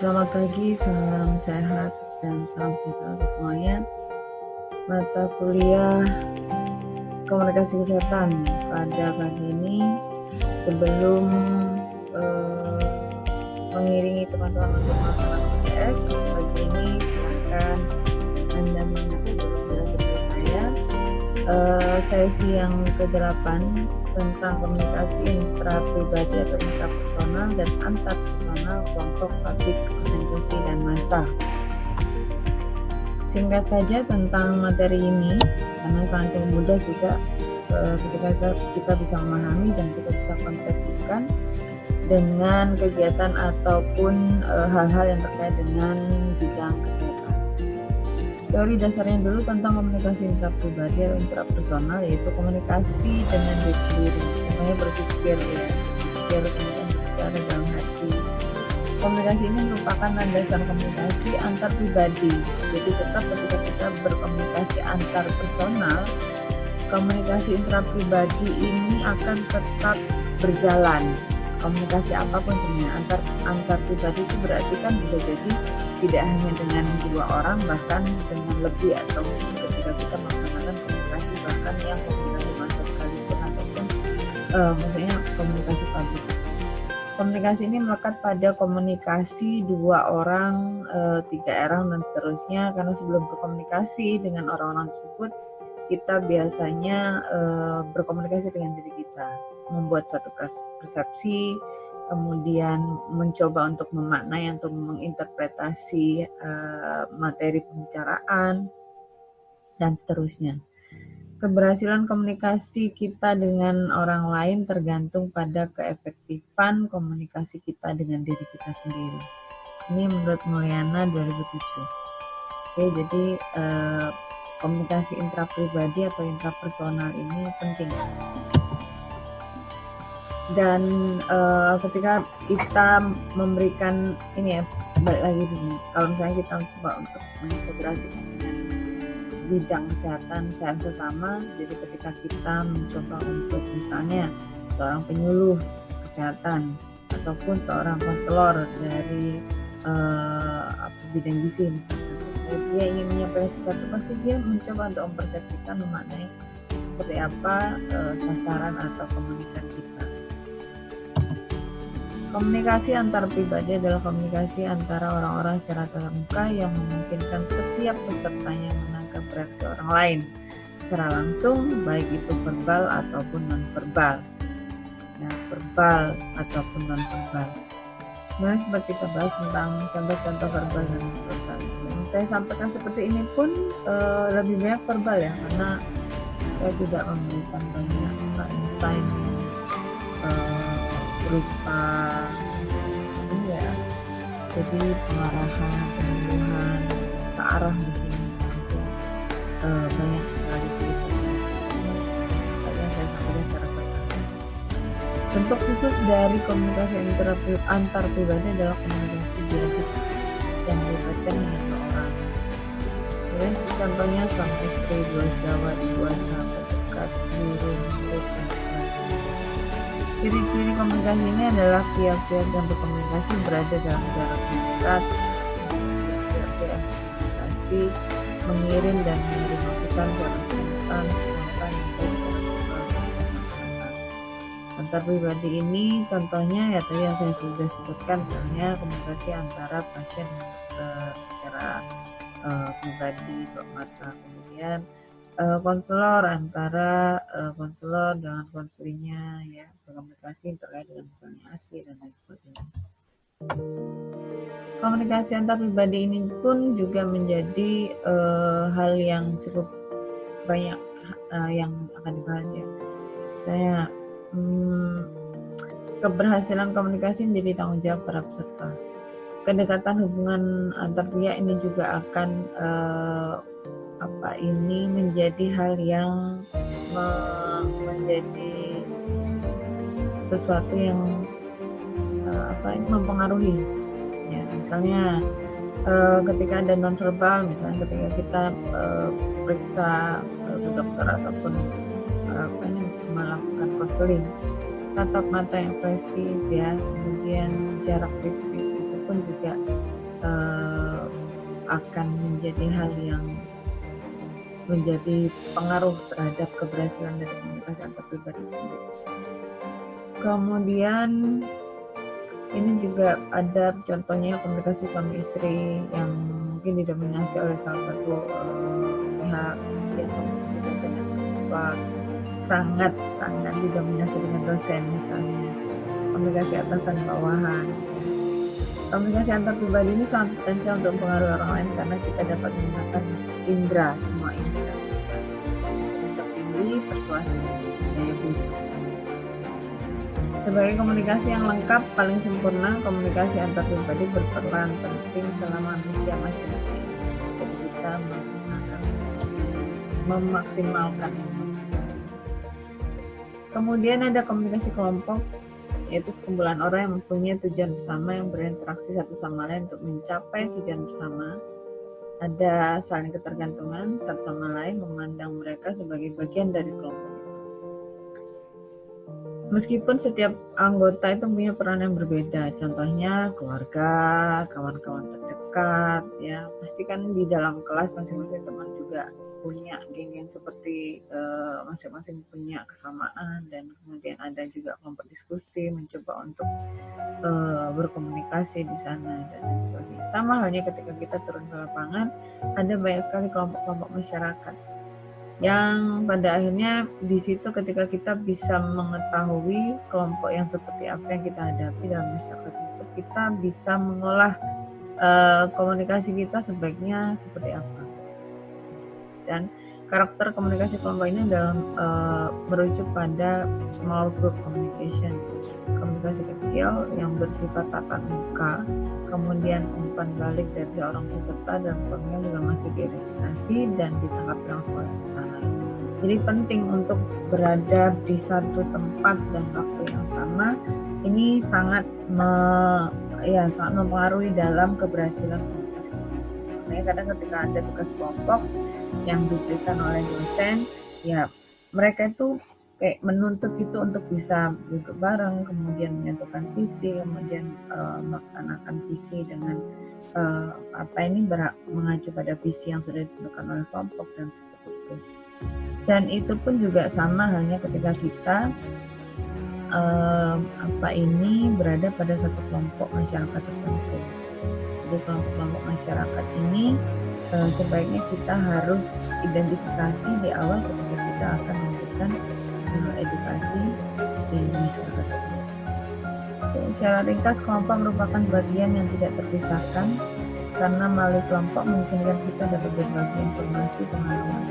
Selamat pagi, salam sehat dan salam sejahtera untuk semuanya. Mata kuliah komunikasi kesehatan pada pagi ini, sebelum mengiringi teman-teman untuk melaksanakan UTS pagi ini, silakan Anda mengikuti durasi saya. Sesi yang ke-8 tentang komunikasi intrapribadi atau intrapersonal dan antarpersonal kelompok, publik, organisasi, dan massa. Singkat saja tentang materi ini, karena sangat mudah juga ketika kita bisa memahami dan kita bisa konversikan dengan kegiatan ataupun hal-hal yang terkait dengan bidang kesehatan. Teori dasarnya dulu tentang komunikasi intrapribadi atau intrapersonal, yaitu komunikasi dengan diri sendiri. Namanya berpikir ya, kemudian berbicara dalam hati. Komunikasi ini merupakan landasan komunikasi antar pribadi. Jadi tetap ketika kita berkomunikasi antar personal, komunikasi intrapribadi ini akan tetap berjalan. Komunikasi apapun sebenarnya antar pribadi itu berarti kan bisa jadi tidak hanya dengan dua orang, bahkan dengan lebih, atau ketika kita melaksanakan komunikasi bahkan yang komunikasi masuk sekalipun ataupun maksudnya komunikasi publik. Komunikasi ini melekat pada komunikasi dua orang, tiga orang, dan seterusnya. Karena sebelum berkomunikasi dengan orang-orang tersebut, kita biasanya berkomunikasi dengan diri kita, membuat suatu persepsi, kemudian mencoba untuk memaknai atau menginterpretasi materi pembicaraan, dan seterusnya. Keberhasilan komunikasi kita dengan orang lain tergantung pada keefektifan komunikasi kita dengan diri kita sendiri. Ini menurut Mulyana 2007. Oke, jadi komunikasi intrapribadi atau intrapersonal ini penting. Dan ketika kita memberikan ini ya, balik lagi di sini. Kalau misalnya kita coba untuk mengintegrasikan dengan bidang kesehatan sehat sesama, jadi ketika kita mencoba untuk misalnya seorang penyuluh kesehatan ataupun seorang konselor dari bidang gizi misalnya, dia ingin menyampaikan sesuatu, pasti dia mencoba untuk mempersepsikan, memaknai seperti apa sasaran atau komunikan kita. Komunikasi antar pribadi adalah komunikasi antara orang-orang secara tatap muka yang memungkinkan setiap pesertanya menangkap reaksi orang lain secara langsung, baik itu verbal ataupun non-verbal. Nah, verbal ataupun non-verbal. Sebenarnya seperti kita bahas tentang contoh-contoh verbal dan non-verbal. Yang saya sampaikan seperti ini pun lebih banyak verbal ya, karena saya tidak memberikan banyak insight berupa ini ya, jadi pengarahan, penyuluhan searah di sini banyak sekali tulisan yang saya sampaikan secara verbal. Bentuk khusus dari komunikasi antar pribadi adalah komunikasi dialog yang melibatkan hanya dua orang. Ya, contohnya suami istri, dua sahabat, dua sahabat dekat, guru, murid, dan sebagainya. Ciri-ciri komunikasi ini adalah pihak-pihak yang berkomunikasi berada dalam jarak dekat. Pihak-pihak yang berkomunikasi mengirim dan menerima pesan secara spontan yang baik secara verbal. Antar pribadi ini contohnya ya tadi yang saya sudah sebutkan, misalnya komunikasi antara pasien secara pribadi, mata, kemudian konselor antara konselor dengan konselingnya ya, komunikasi terkait dengan misalnya ASI dan lain sebagainya. Komunikasi antar pribadi ini pun juga menjadi hal yang cukup banyak yang akan dibahas ya. Saya keberhasilan komunikasi menjadi tanggung jawab para peserta. Kedekatan hubungan antar pihak ini juga akan ini menjadi hal yang menjadi sesuatu yang mempengaruhi ya. Misalnya ketika ada nonverbal, misalnya ketika kita periksa ke dokter ataupun melakukan konseling, tatap mata yang ekspresif ya, kemudian jarak fisik itu pun juga akan menjadi hal yang menjadi pengaruh terhadap keberhasilan dari komunikasi antar pribadi sendiri. Kemudian ini juga ada contohnya komunikasi suami istri yang mungkin didominasi oleh salah satu pihak, yang dosen dan mahasiswa, sangat didominasi dengan dosen, misalnya komunikasi atasan bawahan. Komunikasi antar pribadi ini sangat potensial untuk mempengaruhi orang lain karena kita dapat menggunakan indera, semua indera, tertinggi, persuasi, daya bujuk. Sebagai komunikasi yang lengkap, paling sempurna, komunikasi antar pribadi berperan penting selama manusia masih hidup. Jadi kita memaksimalkan emosi. Kemudian ada komunikasi kelompok, yaitu sekumpulan orang yang mempunyai tujuan bersama, yang berinteraksi satu sama lain untuk mencapai tujuan bersama. Ada saling ketergantungan satu sama lain, memandang mereka sebagai bagian dari kelompok. Meskipun setiap anggota itu punya peran yang berbeda, contohnya keluarga, kawan-kawan terdekat, ya pasti kan di dalam kelas masing-masing teman juga punya geng-geng seperti masing-masing punya kesamaan, dan kemudian ada juga kelompok diskusi mencoba untuk berkomunikasi di sana dan lain sebagainya. Sama halnya ketika kita turun ke lapangan, ada banyak sekali kelompok-kelompok masyarakat yang pada akhirnya di situ ketika kita bisa mengetahui kelompok yang seperti apa yang kita hadapi dalam masyarakat itu, kita bisa mengolah komunikasi kita sebaiknya seperti apa. Dan karakter komunikasi kelompok ini dalam merujuk pada small group communication, komunikasi kecil yang bersifat tatap muka, kemudian umpan balik dari seorang peserta dan formnya juga masih diverifikasi dan ditanggapi langsung oleh peserta lain. Jadi penting untuk berada di satu tempat dan waktu yang sama. Ini sangat mempengaruhi dalam keberhasilan komunikasi. Makanya kadang ketika ada tugas kelompok yang diberikan oleh dosen, ya mereka itu kayak menuntut itu untuk bisa duduk bareng, kemudian menyatukan visi, kemudian melaksanakan visi dengan mengacu pada visi yang sudah ditentukan oleh kelompok dan seperti itu. Dan itu pun juga sama halnya ketika kita berada pada satu kelompok masyarakat tertentu. Jadi kelompok masyarakat ini sebaiknya kita harus identifikasi di awal ketika kita akan memberikan edukasi di masyarakat tersebut. Secara ringkas, kelompok merupakan bagian yang tidak terpisahkan karena melalui kelompok memungkinkan kita dapat berbagi informasi, pengalaman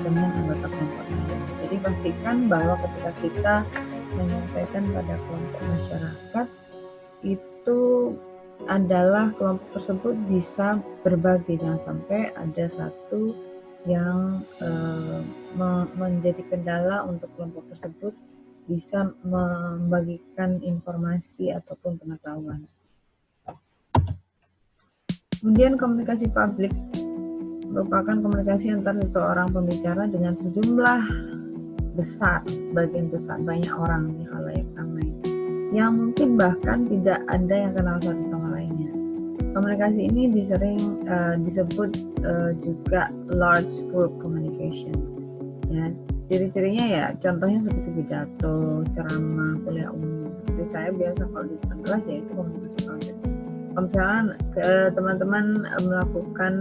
dengan anggota kelompok lain. Jadi pastikan bahwa ketika kita menyampaikan pada kelompok masyarakat itu adalah kelompok tersebut bisa berbagi, jangan sampai ada satu yang menjadi kendala untuk kelompok tersebut bisa membagikan informasi ataupun pengetahuan. Kemudian komunikasi publik merupakan komunikasi antara seseorang pembicara dengan sejumlah besar, sebagian besar banyak orang di khalayak ramai, yang mungkin bahkan tidak ada yang kenal satu sama lainnya. Komunikasi ini disebut juga large group communication. Ya, ciri-cirinya ya contohnya seperti pidato, ceramah, kuliah umum. Seperti saya biasa kalau di depan kelas ya itu komunikasi publik. Kalau misalkan teman-teman melakukan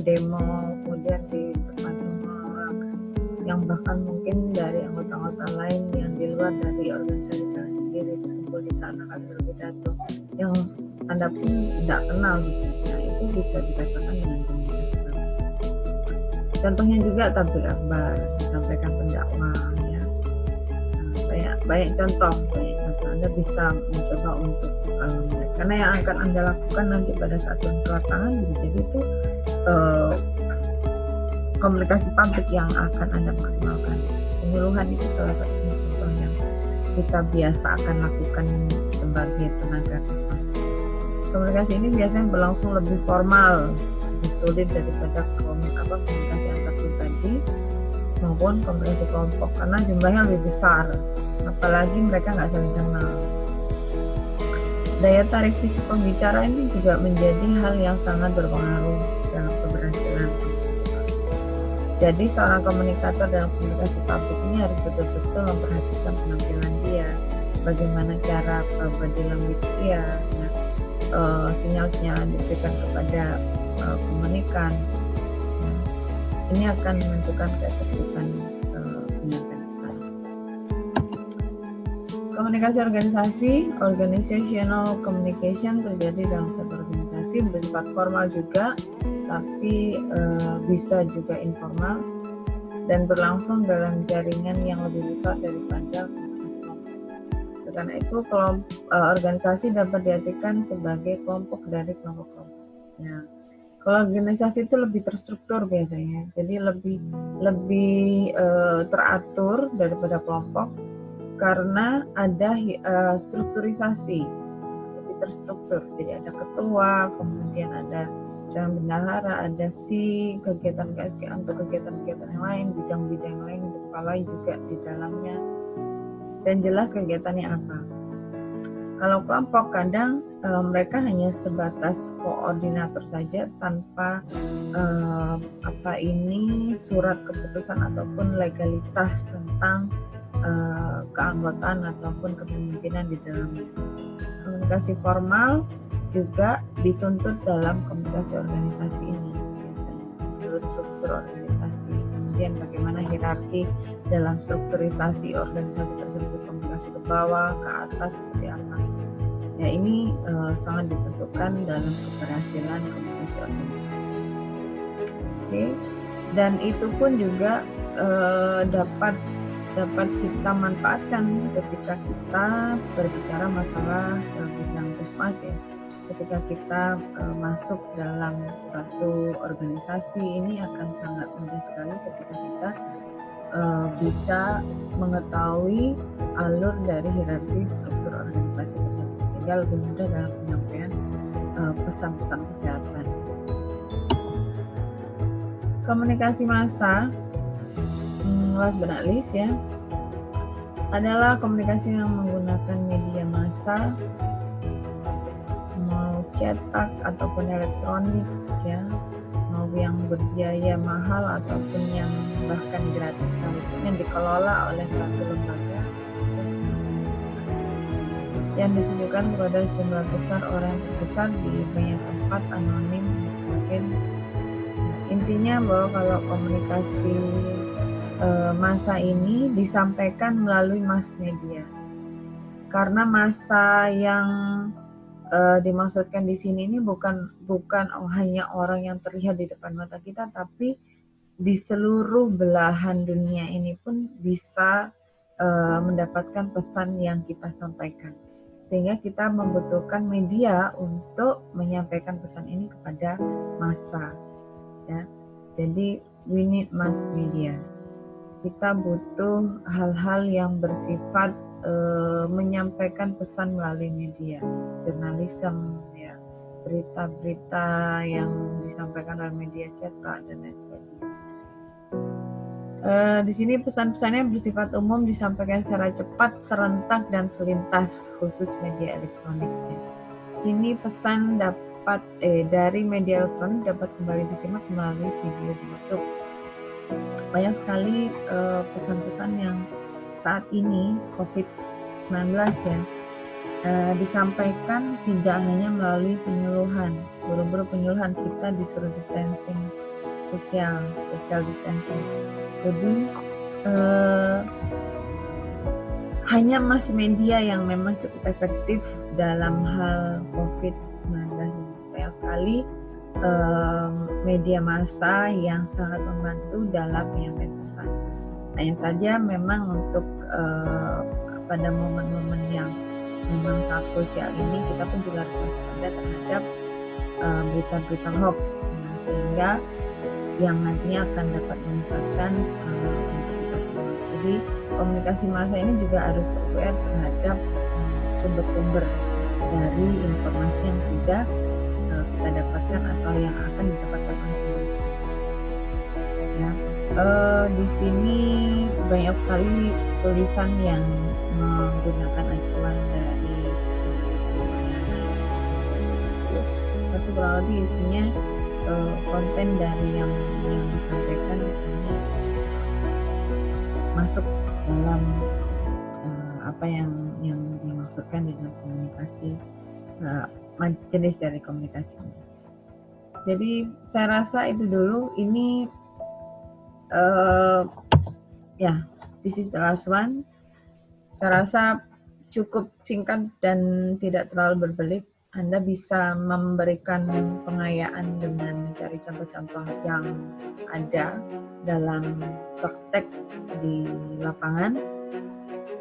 demo, kemudian di depan semua orang yang bahkan mungkin dari anggota-anggota lain yang di luar dari organisasi kalian sendiri kumpul di sana kalian berpidato yang Anda pun tidak kenal gitu. Nah, itu bisa dikatakan dengan komunikasi publik. Contohnya juga tabligh akbar, disampaikan pendakwah ya. Nah, banyak contoh Anda bisa mencoba untuk karena yang akan Anda lakukan nanti pada saat turun ke lapangan bisa jadi itu komunikasi publik yang akan Anda maksimalkan. Penyuluhan itu salah satu contoh yang kita biasa akan lakukan sebagai tenaga prestasi. Komunikasi ini biasanya berlangsung lebih formal, lebih sulit daripada komunikasi antar pribadi maupun komunikasi kelompok karena jumlahnya lebih besar, apalagi mereka nggak saling kenal. Daya tarik fisik pembicara ini juga menjadi hal yang sangat berpengaruh dalam keberhasilan komunikasi. Jadi seorang komunikator dalam komunikasi publik ini harus betul-betul memperhatikan penampilan dia, bagaimana cara body language dia, sinyal-sinyal yang diberikan kepada komunikan. Ini akan menentukan keefektifan penyampaian pesan. Komunikasi organisasi, organizational communication terjadi dalam satu organisasi, bersifat formal juga, tapi bisa juga informal dan berlangsung dalam jaringan yang lebih besar daripada komunikasi kelompok. Karena itu organisasi dapat diartikan sebagai kelompok dari kelompok-kelompok. Nah, kalau organisasi itu lebih terstruktur biasanya, jadi lebih teratur daripada kelompok karena ada strukturisasi, lebih terstruktur. Jadi ada ketua, kemudian ada calon bendahara, ada kegiatan-kegiatan yang lain, bidang-bidang yang lain, kepala juga di dalamnya, dan jelas kegiatannya apa. Kalau kelompok kadang mereka hanya sebatas koordinator saja tanpa surat keputusan ataupun legalitas tentang keanggotaan ataupun kepemimpinan di dalamnya. Komunikasi formal juga dituntut dalam komunikasi organisasi ini biasanya menurut struktur organisasi. Kemudian bagaimana hierarki dalam strukturisasi organisasi tersebut, komunikasi ke bawah, ke atas seperti apa. Ya, ini sangat ditentukan dalam keberhasilan komunikasi organisasi. Oke. Dan itu pun juga dapat kita manfaatkan ketika kita berbicara masalah bidang kesmas ya. Ketika kita masuk dalam suatu organisasi, ini akan sangat mudah sekali ketika kita bisa mengetahui alur dari hierarki struktur organisasi tersebut, sehingga lebih mudah dalam penyampaian pesan-pesan kesehatan. Komunikasi massa, last but not least ya, adalah komunikasi yang menggunakan media massa, mau cetak ataupun elektronik ya, mau yang berbiaya mahal ataupun yang bahkan gratis sekalipun, yang dikelola oleh suatu lembaga yang ditujukan kepada jumlah besar orang terbesar di banyak tempat, anonim mungkin. Intinya bahwa kalau komunikasi massa ini disampaikan melalui mass media, karena massa yang dimaksudkan di sini ini bukan hanya orang yang terlihat di depan mata kita, tapi di seluruh belahan dunia ini pun bisa mendapatkan pesan yang kita sampaikan, sehingga kita membutuhkan media untuk menyampaikan pesan ini kepada massa ya. Jadi we need mass media. Kita butuh hal-hal yang bersifat menyampaikan pesan melalui media, jurnalisme ya, berita-berita yang disampaikan oleh media cetak dan lain sebagainya. Di sini pesan-pesannya bersifat umum, disampaikan secara cepat, serentak dan selintas, khusus media elektronik. Ini pesan dari media elektronik dapat kembali disimak melalui video di YouTube. Banyak sekali pesan-pesan yang saat ini COVID-19 ya disampaikan tidak hanya melalui penyuluhan, buru-buru penyuluhan, kita disuruh distancing social distancing. Jadi hanya mass media yang memang cukup efektif dalam hal COVID-19 ini. Banyak sekali media massa yang sangat membantu dalam menyampaikan pesan. Hanya saja memang untuk pada momen-momen yang memang sangat krusial ini, kita pun juga harus waspada terhadap berita-berita hoax, sehingga yang nantinya akan dapat menyesatkan untuk kita semua. Jadi komunikasi massa ini juga harus aware terhadap sumber-sumber dari informasi yang sudah kita dapatkan atau yang akan didapatkan ya. Di sini banyak sekali tulisan yang menggunakan acuan dari kurang lebih isinya konten dari yang disampaikan ini masuk dalam apa yang dimaksudkan dengan komunikasi, jenis dari komunikasi. Jadi saya rasa itu dulu. Ini this is the last one. Saya rasa cukup singkat dan tidak terlalu berbelit. Anda bisa memberikan pengayaan dengan mencari contoh-contoh yang ada dalam praktek di lapangan.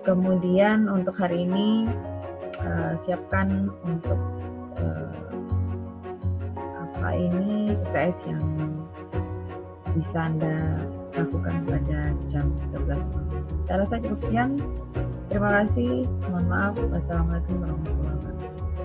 Kemudian untuk hari ini siapkan untuk UTS yang bisa Anda lakukan pada jam 13. Saya rasa cukup sekian. Terima kasih. Mohon maaf. Wassalamualaikum warahmatullahi wabarakatuh.